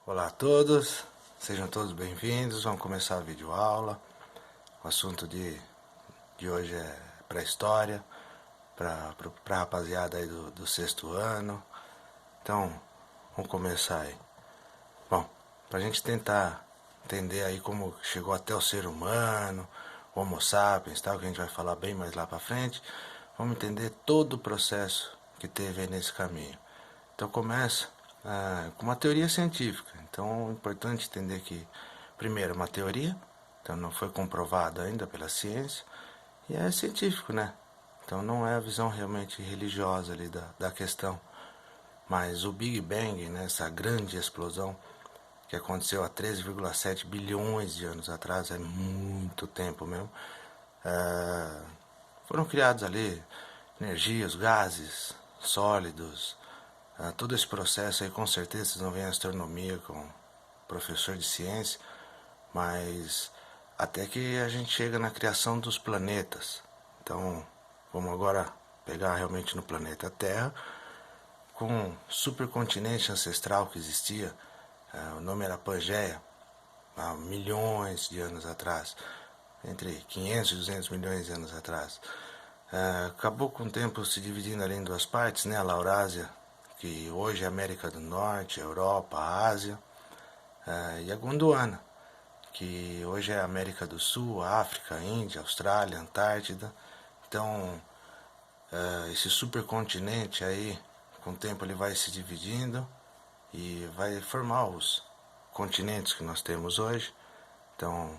Olá a todos, sejam todos bem-vindos. Vamos começar a videoaula. O assunto de hoje é pré-história, para a rapaziada aí do sexto ano. Então, vamos começar aí. Bom, para a gente tentar entender aí como chegou até o ser humano, o Homo sapiens, tal, que a gente vai falar bem mais lá para frente, vamos entender todo o processo que teve aí nesse caminho. Então começa com uma teoria científica. Então é importante entender que, primeiro, uma teoria, então não foi comprovado ainda pela ciência, e é científico, né? Então não é a visão realmente religiosa ali da questão. Mas o Big Bang, né, essa grande explosão que aconteceu há 13,7 bilhões de anos atrás, é muito tempo mesmo, foram criados ali energias, gases, sólidos, todo esse processo aí. Com certeza vocês não veem astronomia com professor de ciência, mas até que a gente chega na criação dos planetas. Então vamos agora pegar realmente no planeta Terra, com um supercontinente ancestral que existia, o nome era Pangeia, há milhões de anos atrás, entre 500 e 200 milhões de anos atrás. Acabou com o tempo se dividindo ali em duas partes, né? A Laurásia, que hoje é a América do Norte, a Europa, a Ásia, e a Gondwana, que hoje é a América do Sul, a África, a Índia, a Austrália, a Antártida. Então, esse supercontinente aí, com o tempo ele vai se dividindo e vai formar os continentes que nós temos hoje. Então,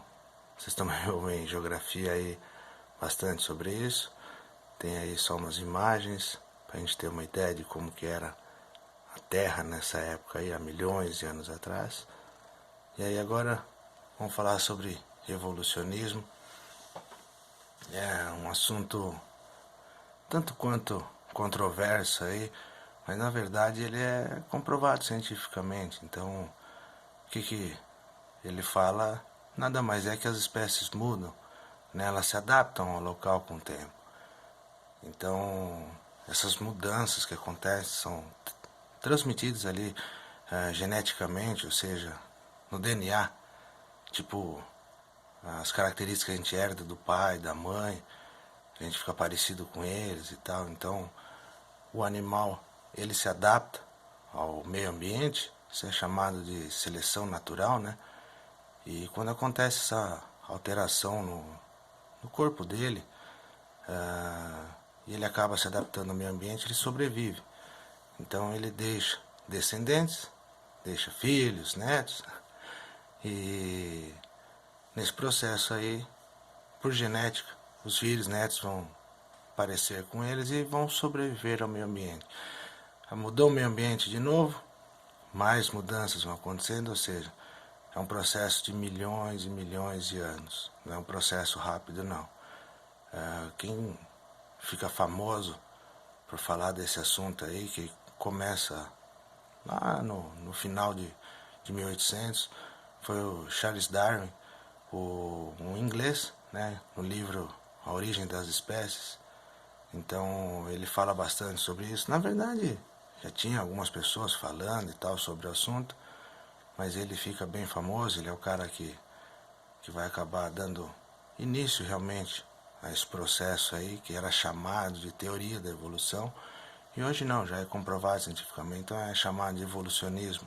vocês também ouvem geografia aí bastante sobre isso. Tem aí só umas imagens para a gente ter uma ideia de como que era a Terra nessa época aí, há milhões de anos atrás. E aí agora vamos falar sobre evolucionismo. É um assunto tanto quanto controverso aí, mas na verdade ele é comprovado cientificamente. Então, o que ele fala nada mais é que as espécies mudam, né? Elas se adaptam ao local com o tempo. Então, essas mudanças que acontecem são transmitidas ali geneticamente, ou seja, no DNA, tipo as características que a gente herda do pai, da mãe, a gente fica parecido com eles e tal. Então, o animal ele se adapta ao meio ambiente, isso é chamado de seleção natural, né? E quando acontece essa alteração no corpo dele, e ele acaba se adaptando ao meio ambiente, ele sobrevive. Então ele deixa descendentes, deixa filhos, netos, e nesse processo aí, por genética, os filhos, netos vão parecer com eles e vão sobreviver ao meio ambiente. Mudou o meio ambiente de novo, mais mudanças vão acontecendo, ou seja, é um processo de milhões e milhões de anos, não é um processo rápido não. Quem fica famoso por falar desse assunto aí, que começa lá no final de 1800, foi o Charles Darwin, um inglês, né, no livro A Origem das Espécies. Então ele fala bastante sobre isso. Na verdade, já tinha algumas pessoas falando e tal sobre o assunto, mas ele fica bem famoso. Ele é o cara que vai acabar dando início realmente a esse processo aí, que era chamado de teoria da evolução, e hoje não, já é comprovado cientificamente, então é chamado de evolucionismo.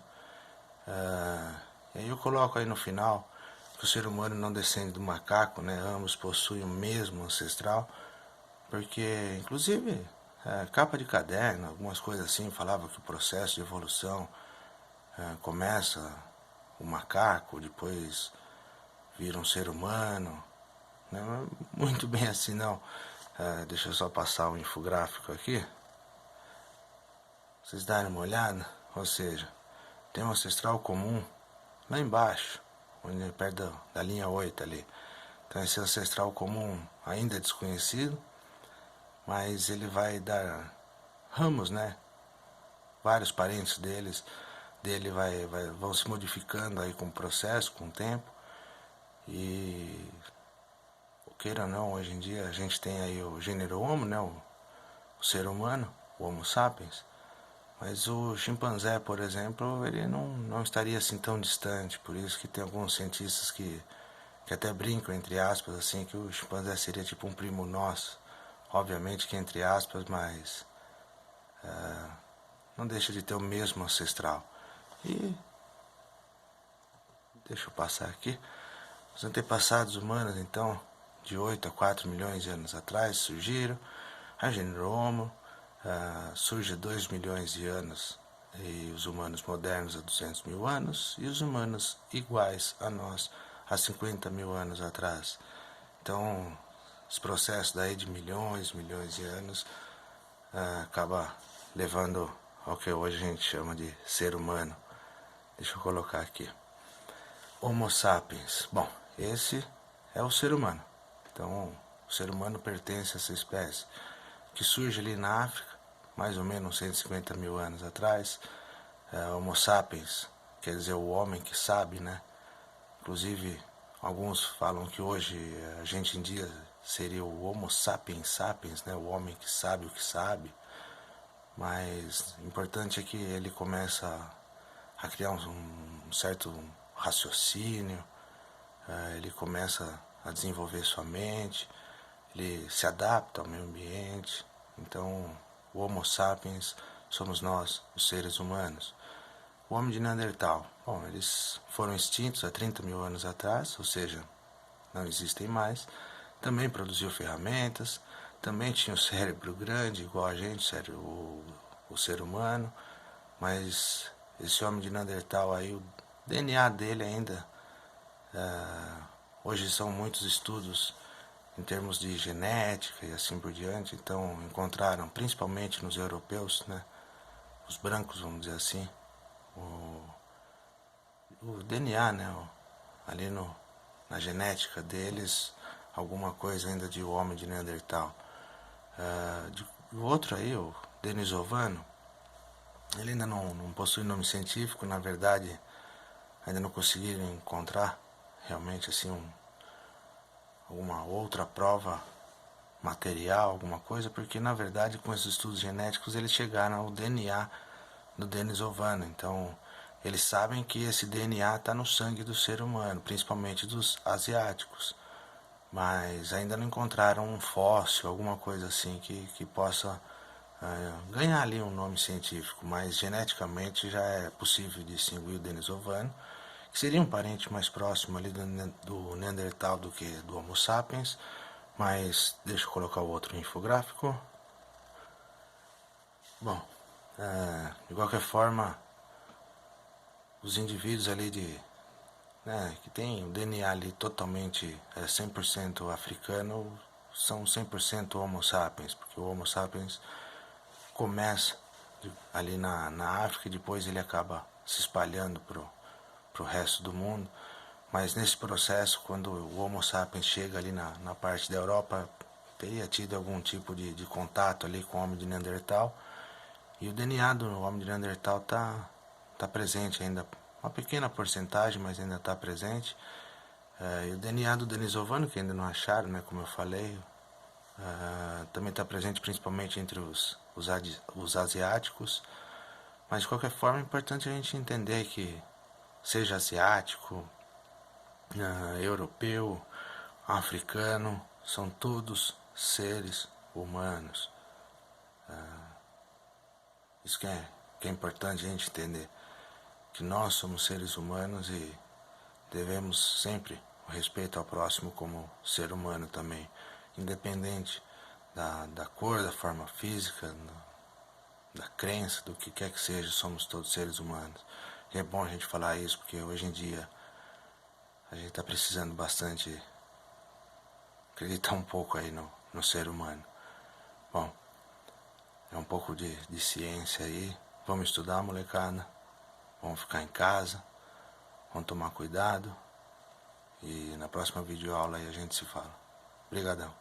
E aí eu coloco aí no final que o ser humano não descende do macaco, né? Ambos possuem o mesmo ancestral, porque inclusive capa de caderno, algumas coisas assim, falava que o processo de evolução começa o macaco, depois vira um ser humano, né? Muito bem assim não. Deixa eu só passar o infográfico aqui, vocês darem uma olhada. Ou seja, tem um ancestral comum lá embaixo, onde perto da linha 8 ali. Então esse ancestral comum ainda é desconhecido, mas ele vai dar ramos, né? Vários parentes dele vão se modificando aí com o processo, com o tempo. E queira ou não, hoje em dia a gente tem aí o gênero Homo, né? O ser humano, o Homo sapiens. Mas o chimpanzé, por exemplo, ele não estaria assim tão distante. Por isso que tem alguns cientistas que até brincam, entre aspas, assim, que o chimpanzé seria tipo um primo nosso. Obviamente que entre aspas, mas não deixa de ter o mesmo ancestral. E deixa eu passar aqui. Os antepassados humanos, então, de 8 a 4 milhões de anos atrás, surgiram. A gênero Homo surge há 2 milhões de anos e os humanos modernos há 200 mil anos e os humanos iguais a nós há 50 mil anos atrás. Então, os processos daí de milhões de anos acaba levando ao que hoje a gente chama de ser humano. Deixa eu colocar aqui. Homo sapiens. Bom, esse é o ser humano. Então, o ser humano pertence a essa espécie que surge ali na África, mais ou menos 150 mil anos atrás. Homo sapiens quer dizer o homem que sabe, né? Inclusive, alguns falam que hoje a gente em dia seria o Homo sapiens sapiens, né? O homem que sabe o que sabe. Mas o importante é que ele começa a criar um certo raciocínio, ele começa a desenvolver sua mente, ele se adapta ao meio ambiente. Então, o Homo sapiens somos nós, os seres humanos. O homem de Neandertal, bom, eles foram extintos há 30 mil anos atrás, ou seja, não existem mais. Também produziu ferramentas, também tinha um cérebro grande, igual a gente, o ser humano, mas esse homem de Neandertal aí, o DNA dele ainda, hoje são muitos estudos em termos de genética e assim por diante, então encontraram, principalmente nos europeus, né, os brancos, vamos dizer assim, o DNA, né, ali na genética deles, alguma coisa ainda de o homem de Neandertal. O outro aí, o denisovano, ele ainda não possui nome científico, na verdade, ainda não conseguiram encontrar realmente assim alguma outra prova material, alguma coisa, porque na verdade com esses estudos genéticos eles chegaram ao DNA do denisovano. Então eles sabem que esse DNA está no sangue do ser humano, principalmente dos asiáticos, mas ainda não encontraram um fóssil, alguma coisa assim que possa ganhar ali um nome científico, mas geneticamente já é possível distinguir o denisovano, que seria um parente mais próximo ali do Neandertal do que do Homo sapiens, mas deixa eu colocar o outro infográfico. Bom, de qualquer forma, os indivíduos ali que tem o DNA ali totalmente 100% africano são 100% Homo sapiens, porque o Homo sapiens começa ali na África e depois ele acaba se espalhando pro resto do mundo. Mas nesse processo, quando o Homo sapiens chega ali na parte da Europa, teria tido algum tipo de contato ali com o homem de Neandertal. E o DNA do homem de Neandertal tá presente ainda, uma pequena porcentagem, mas ainda está presente. E o DNA do denisovano, que ainda não acharam, né, como eu falei, também está presente principalmente entre os asiáticos. Mas de qualquer forma é importante a gente entender que seja asiático, europeu, africano, são todos seres humanos. Isso que é importante a gente entender, que nós somos seres humanos e devemos sempre o respeito ao próximo como ser humano também, independente da cor, da forma física, da crença, do que quer que seja, somos todos seres humanos. E é bom a gente falar isso, porque hoje em dia a gente está precisando bastante acreditar um pouco aí no ser humano. Bom, é um pouco de ciência aí. Vamos estudar, molecada. Vamos ficar em casa. Vamos tomar cuidado. E na próxima videoaula aí a gente se fala. Obrigadão.